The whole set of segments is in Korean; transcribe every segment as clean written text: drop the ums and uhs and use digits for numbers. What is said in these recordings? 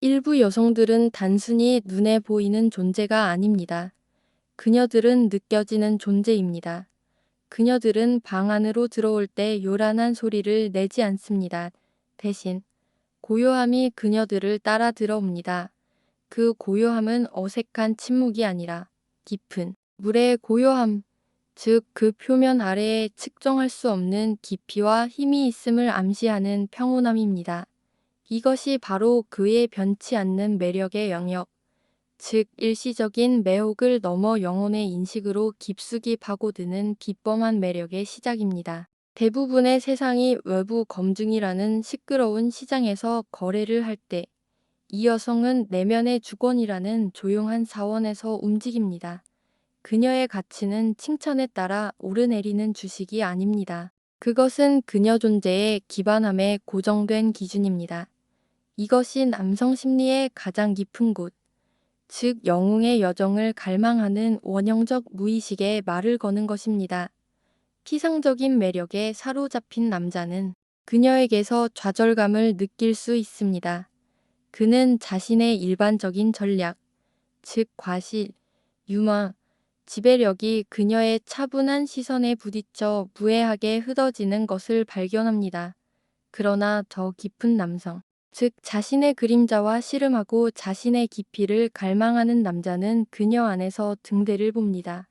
일부 여성들은 단순히 눈에 보이는 존재가 아닙니다. 그녀들은 느껴지는 존재입니다. 그녀들은 방 안으로 들어올 때 요란한 소리를 내지 않습니다. 대신 고요함이 그녀들을 따라 들어옵니다. 그 고요함은 어색한 침묵이 아니라 깊은 물의 고요함, 즉 그 표면 아래에 측정할 수 없는 깊이와 힘이 있음을 암시하는 평온함입니다. 이것이 바로 그의 변치 않는 매력의 영역, 즉 일시적인 매혹을 넘어 영혼의 인식으로 깊숙이 파고드는 비범한 매력의 시작입니다. 대부분의 세상이 외부 검증이라는 시끄러운 시장에서 거래를 할 때 이 여성은 내면의 주권이라는 조용한 사원에서 움직입니다. 그녀의 가치는 칭찬에 따라 오르내리는 주식이 아닙니다. 그것은 그녀 존재의 기반함에 고정된 기준입니다. 이것이 남성 심리의 가장 깊은 곳, 즉 영웅의 여정을 갈망하는 원형적 무의식에 말을 거는 것입니다. 피상적인 매력에 사로잡힌 남자는 그녀에게서 좌절감을 느낄 수 있습니다. 그는 자신의 일반적인 전략, 즉 과실, 유머, 지배력이 그녀의 차분한 시선에 부딪혀 무해하게 흩어지는 것을 발견합니다. 그러나 더 깊은 남성, 즉 자신의 그림자와 씨름하고 자신의 깊이를 갈망하는 남자는 그녀 안에서 등대를 봅니다.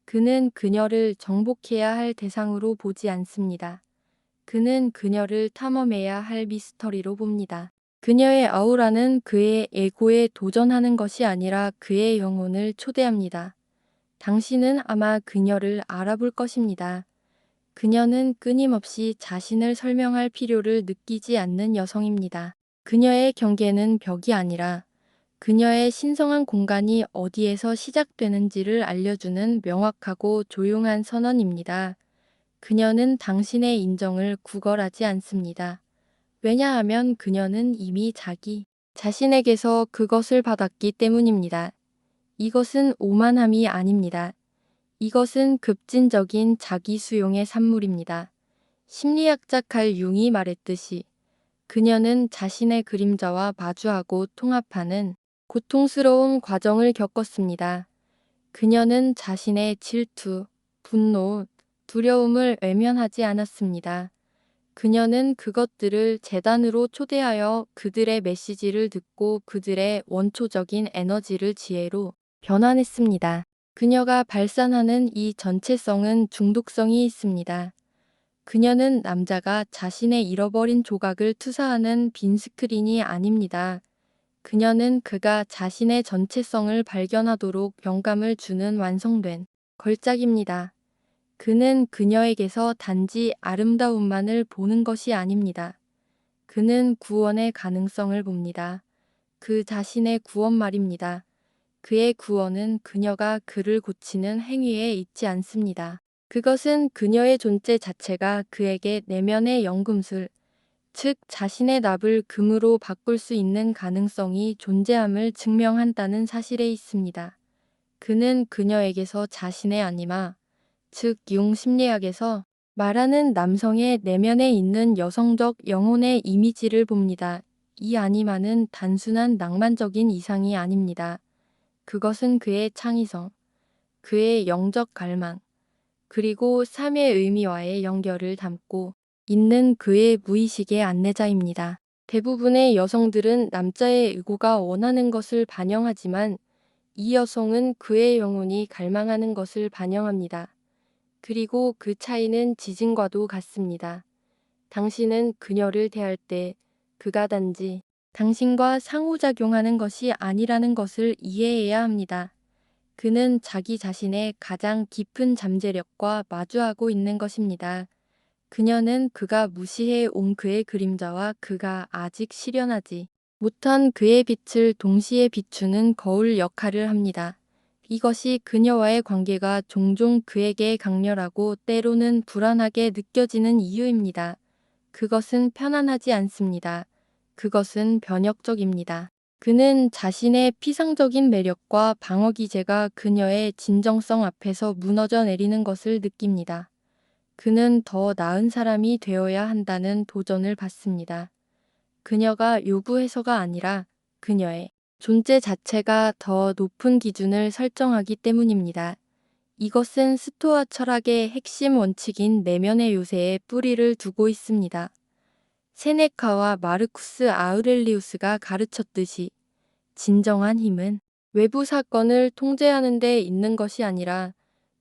그는 그녀를 정복해야 할 대상으로 보지 않습니다. 그는 그녀를 탐험해야 할 미스터리로 봅니다. 그녀의 아우라는 그의 에고에 도전하는 것이 아니라 그의 영혼을 초대합니다. 당신은 아마 그녀를 알아볼 것입니다. 그녀는 끊임없이 자신을 설명할 필요를 느끼지 않는 여성입니다. 그녀의 경계는 벽이 아니라 그녀의 신성한 공간이 어디에서 시작되는지를 알려주는 명확하고 조용한 선언입니다. 그녀는 당신의 인정을 구걸하지 않습니다. 왜냐하면 그녀는 이미 자기 자신에게서 그것을 받았기 때문입니다. 이것은 오만함이 아닙니다. 이것은 급진적인 자기 수용의 산물입니다. 심리학자 칼 융이 말했듯이 그녀는 자신의 그림자와 마주하고 통합하는 고통스러운 과정을 겪었습니다. 그녀는 자신의 질투, 분노, 두려움을 외면하지 않았습니다. 그녀는 그것들을 재단으로 초대하여 그들의 메시지를 듣고 그들의 원초적인 에너지를 지혜로 변환했습니다. 그녀가 발산하는 이 전체성은 중독성이 있습니다. 그녀는 남자가 자신의 잃어버린 조각을 투사하는 빈 스크린이 아닙니다. 그녀는 그가 자신의 전체성을 발견하도록 영감을 주는 완성된 걸작입니다. 그는 그녀에게서 단지 아름다움만을 보는 것이 아닙니다. 그는 구원의 가능성을 봅니다. 그 자신의 구원 말입니다. 그의 구원은 그녀가 그를 고치는 행위에 있지 않습니다. 그것은 그녀의 존재 자체가 그에게 내면의 연금술, 즉 자신의 납을 금으로 바꿀 수 있는 가능성이 존재함을 증명한다는 사실에 있습니다. 그는 그녀에게서 자신의 아니마, 즉 융 심리학에서 말하는 남성의 내면에 있는 여성적 영혼의 이미지를 봅니다. 이 아니마는 단순한 낭만적인 이상이 아닙니다. 그것은 그의 창의성, 그의 영적 갈망, 그리고 삶의 의미와의 연결을 담고 있는 그의 무의식의 안내자입니다. 대부분의 여성들은 남자의 의고가 원하는 것을 반영하지만 이 여성은 그의 영혼이 갈망하는 것을 반영합니다. 그리고 그 차이는 지진과도 같습니다. 당신은 그녀를 대할 때 그가 단지 당신과 상호작용하는 것이 아니라는 것을 이해해야 합니다. 그는 자기 자신의 가장 깊은 잠재력과 마주하고 있는 것입니다. 그녀는 그가 무시해 온 그의 그림자와 그가 아직 실현하지 못한 그의 빛을 동시에 비추는 거울 역할을 합니다. 이것이 그녀와의 관계가 종종 그에게 강렬하고 때로는 불안하게 느껴지는 이유입니다. 그것은 편안하지 않습니다. 그것은 변혁적입니다. 그는 자신의 피상적인 매력과 방어 기제가 그녀의 진정성 앞에서 무너져 내리는 것을 느낍니다. 그는 더 나은 사람이 되어야 한다는 도전을 받습니다. 그녀가 요구해서가 아니라 그녀의 존재 자체가 더 높은 기준을 설정하기 때문입니다. 이것은 스토아 철학의 핵심 원칙인 내면의 요새에 뿌리를 두고 있습니다. 세네카와 마르쿠스 아우렐리우스가 가르쳤듯이 진정한 힘은 외부 사건을 통제하는 데 있는 것이 아니라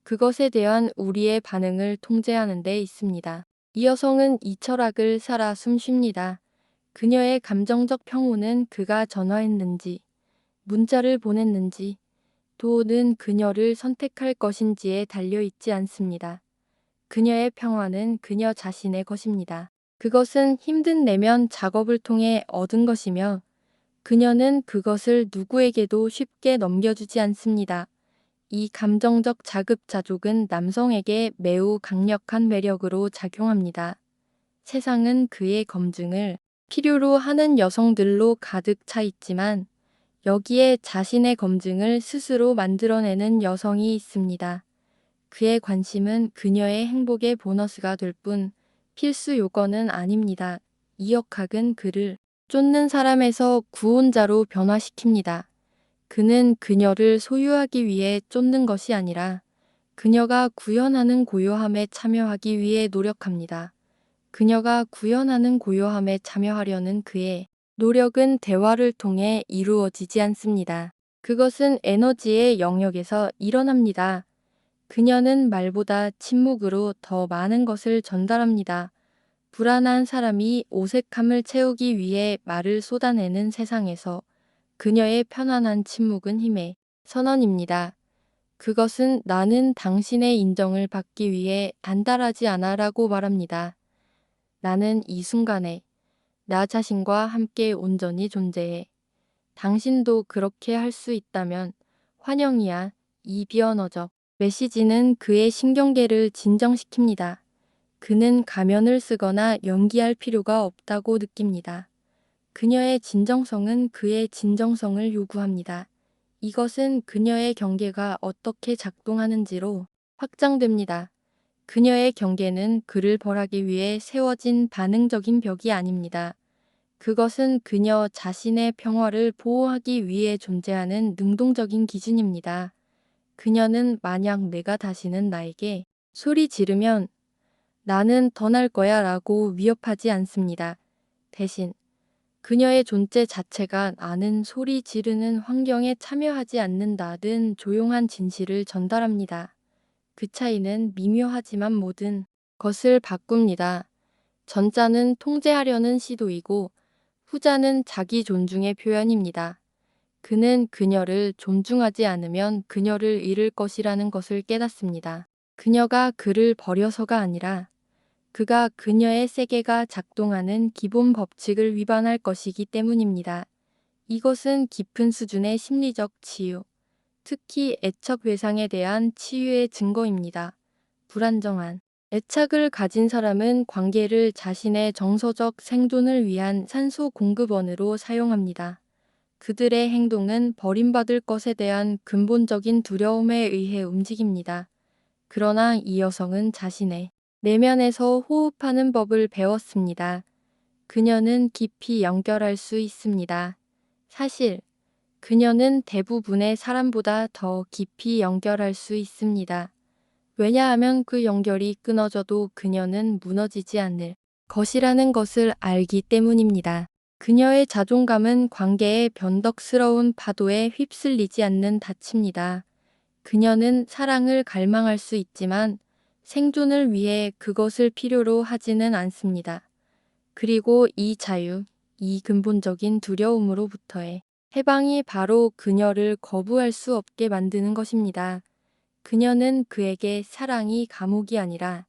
그것에 대한 우리의 반응을 통제하는 데 있습니다. 이 여성은 이 철학을 살아 숨쉽니다. 그녀의 감정적 평온은 그가 전화했는지, 문자를 보냈는지, 또는 그녀를 선택할 것인지에 달려있지 않습니다. 그녀의 평화는 그녀 자신의 것입니다. 그것은 힘든 내면 작업을 통해 얻은 것이며 그녀는 그것을 누구에게도 쉽게 넘겨주지 않습니다. 이 감정적 자급자족은 남성에게 매우 강력한 매력으로 작용합니다. 세상은 그의 검증을 필요로 하는 여성들로 가득 차 있지만 여기에 자신의 검증을 스스로 만들어내는 여성이 있습니다. 그의 관심은 그녀의 행복의 보너스가 될 뿐 필수 요건은 아닙니다. 이 역학은 그를 쫓는 사람에서 구원자로 변화시킵니다. 그는 그녀를 소유하기 위해 쫓는 것이 아니라 그녀가 구현하는 고요함에 참여하기 위해 노력합니다. 그녀가 구현하는 고요함에 참여하려는 그의 노력은 대화를 통해 이루어지지 않습니다. 그것은 에너지의 영역에서 일어납니다. 그녀는 말보다 침묵으로 더 많은 것을 전달합니다. 불안한 사람이 어색함을 채우기 위해 말을 쏟아내는 세상에서 그녀의 편안한 침묵은 힘의 선언입니다. 그것은 나는 당신의 인정을 받기 위해 단단하지 않아 라고 말합니다. 나는 이 순간에 나 자신과 함께 온전히 존재해. 당신도 그렇게 할 수 있다면 환영이야. 이 비언어적 메시지는 그의 신경계를 진정시킵니다. 그는 가면을 쓰거나 연기할 필요가 없다고 느낍니다. 그녀의 진정성은 그의 진정성을 요구합니다. 이것은 그녀의 경계가 어떻게 작동하는지로 확장됩니다. 그녀의 경계는 그를 벌하기 위해 세워진 반응적인 벽이 아닙니다. 그것은 그녀 자신의 평화를 보호하기 위해 존재하는 능동적인 기준입니다. 그녀는 만약 내가 다시는 나에게 소리 지르면 나는 떠날 거야 라고 위협하지 않습니다. 대신 그녀의 존재 자체가 나는 소리 지르는 환경에 참여하지 않는다는 조용한 진실을 전달합니다. 그 차이는 미묘하지만 모든 것을 바꿉니다. 전자는 통제하려는 시도이고 후자는 자기 존중의 표현입니다. 그는 그녀를 존중하지 않으면 그녀를 잃을 것이라는 것을 깨닫습니다. 그녀가 그를 버려서가 아니라 그가 그녀의 세계가 작동하는 기본 법칙을 위반할 것이기 때문입니다. 이것은 깊은 수준의 심리적 치유, 특히 애착 외상에 대한 치유의 증거입니다. 불안정한 애착을 가진 사람은 관계를 자신의 정서적 생존을 위한 산소 공급원으로 사용합니다. 그들의 행동은 버림받을 것에 대한 근본적인 두려움에 의해 움직입니다. 그러나 이 여성은 자신의 내면에서 호흡하는 법을 배웠습니다. 그녀는 깊이 연결할 수 있습니다. 사실, 그녀는 대부분의 사람보다 더 깊이 연결할 수 있습니다. 왜냐하면 그 연결이 끊어져도 그녀는 무너지지 않을 것이라는 것을 알기 때문입니다. 그녀의 자존감은 관계의 변덕스러운 파도에 휩쓸리지 않는 닻입니다. 그녀는 사랑을 갈망할 수 있지만 생존을 위해 그것을 필요로 하지는 않습니다. 그리고 이 자유, 이 근본적인 두려움으로부터의 해방이 바로 그녀를 거부할 수 없게 만드는 것입니다. 그녀는 그에게 사랑이 감옥이 아니라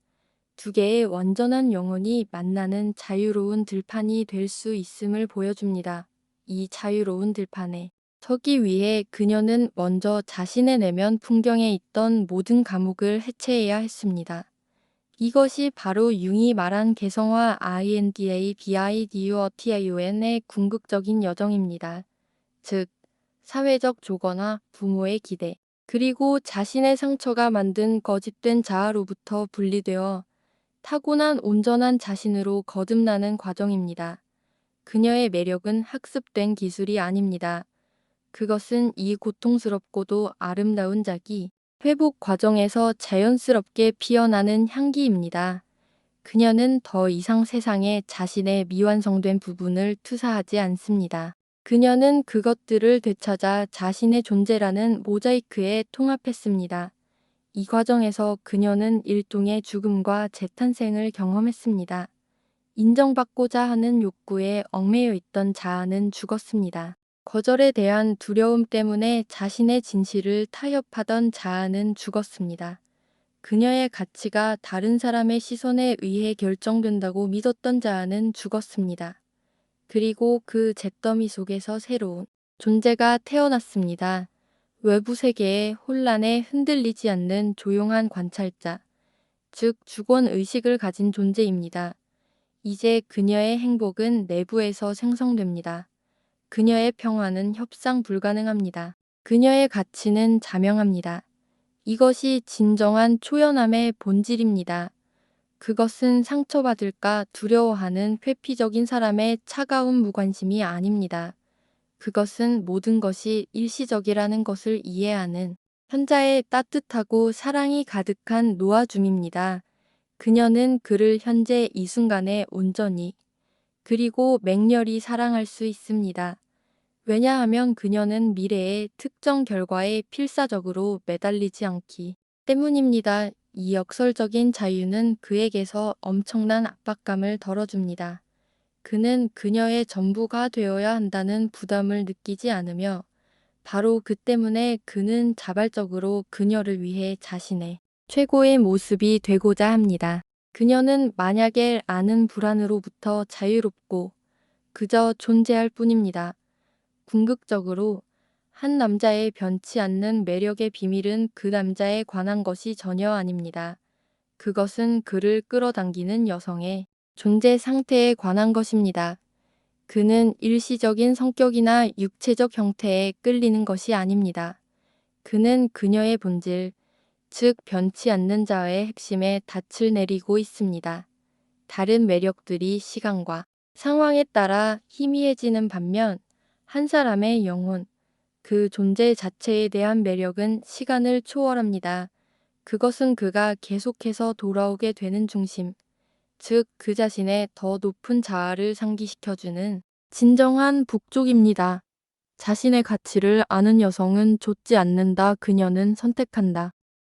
두 개의 완전한 영혼이 만나는 자유로운 들판이 될 수 있음을 보여줍니다. 이 자유로운 들판에 서기 위해 그녀는 먼저 자신의 내면 풍경에 있던 모든 감옥을 해체해야 했습니다. 이것이 바로 융이 말한 개성화 INDA BIDUOTION의 궁극적인 여정입니다. 즉, 사회적 조거나 부모의 기대, 그리고 자신의 상처가 만든 거짓된 자아로부터 분리되어 타고난 온전한 자신으로 거듭나는 과정입니다. 그녀의 매력은 학습된 기술이 아닙니다. 그것은 이 고통스럽고도 아름다운 자기 회복 과정에서 자연스럽게 피어나는 향기입니다. 그녀는 더 이상 세상에 자신의 미완성된 부분을 투사하지 않습니다. 그녀는 그것들을 되찾아 자신의 존재라는 모자이크에 통합했습니다. 이 과정에서 그녀는 일종의 죽음과 재탄생을 경험했습니다. 인정받고자 하는 욕구에 얽매여 있던 자아는 죽었습니다. 거절에 대한 두려움 때문에 자신의 진실을 타협하던 자아는 죽었습니다. 그녀의 가치가 다른 사람의 시선에 의해 결정된다고 믿었던 자아는 죽었습니다. 그리고 그 잿더미 속에서 새로운 존재가 태어났습니다. 외부 세계의 혼란에 흔들리지 않는 조용한 관찰자, 즉 주권 의식을 가진 존재입니다. 이제 그녀의 행복은 내부에서 생성됩니다. 그녀의 평화는 협상 불가능합니다. 그녀의 가치는 자명합니다. 이것이 진정한 초연함의 본질입니다. 그것은 상처받을까 두려워하는 회피적인 사람의 차가운 무관심이 아닙니다. 그것은 모든 것이 일시적이라는 것을 이해하는 현자의 따뜻하고 사랑이 가득한 놓아줌입니다. 그녀는 그를 현재 이 순간에 온전히 그리고 맹렬히 사랑할 수 있습니다. 왜냐하면 그녀는 미래의 특정 결과에 필사적으로 매달리지 않기 때문입니다. 이 역설적인 자유는 그에게서 엄청난 압박감을 덜어줍니다. 그는 그녀의 전부가 되어야 한다는 부담을 느끼지 않으며 바로 그 때문에 그는 자발적으로 그녀를 위해 자신의 최고의 모습이 되고자 합니다. 그녀는 만약에 아는 불안으로부터 자유롭고 그저 존재할 뿐입니다. 궁극적으로 한 남자의 변치 않는 매력의 비밀은 그 남자에 관한 것이 전혀 아닙니다. 그것은 그를 끌어당기는 여성의 존재 상태에 관한 것입니다. 그는 일시적인 성격이나 육체적 형태에 끌리는 것이 아닙니다. 그는 그녀의 본질, 즉 변치 않는 자아의 핵심에 닻을 내리고 있습니다. 다른 매력들이 시간과 상황에 따라 희미해지는 반면 한 사람의 영혼, 그 존재 자체에 대한 매력은 시간을 초월합니다. 그것은 그가 계속해서 돌아오게 되는 중심, 즉 그 자신의 더 높은 자아를 상기시켜주는 진정한 북쪽입니다. 자신의 가치를 아는 여성은 좇지 않는다. 그녀는 선택한다.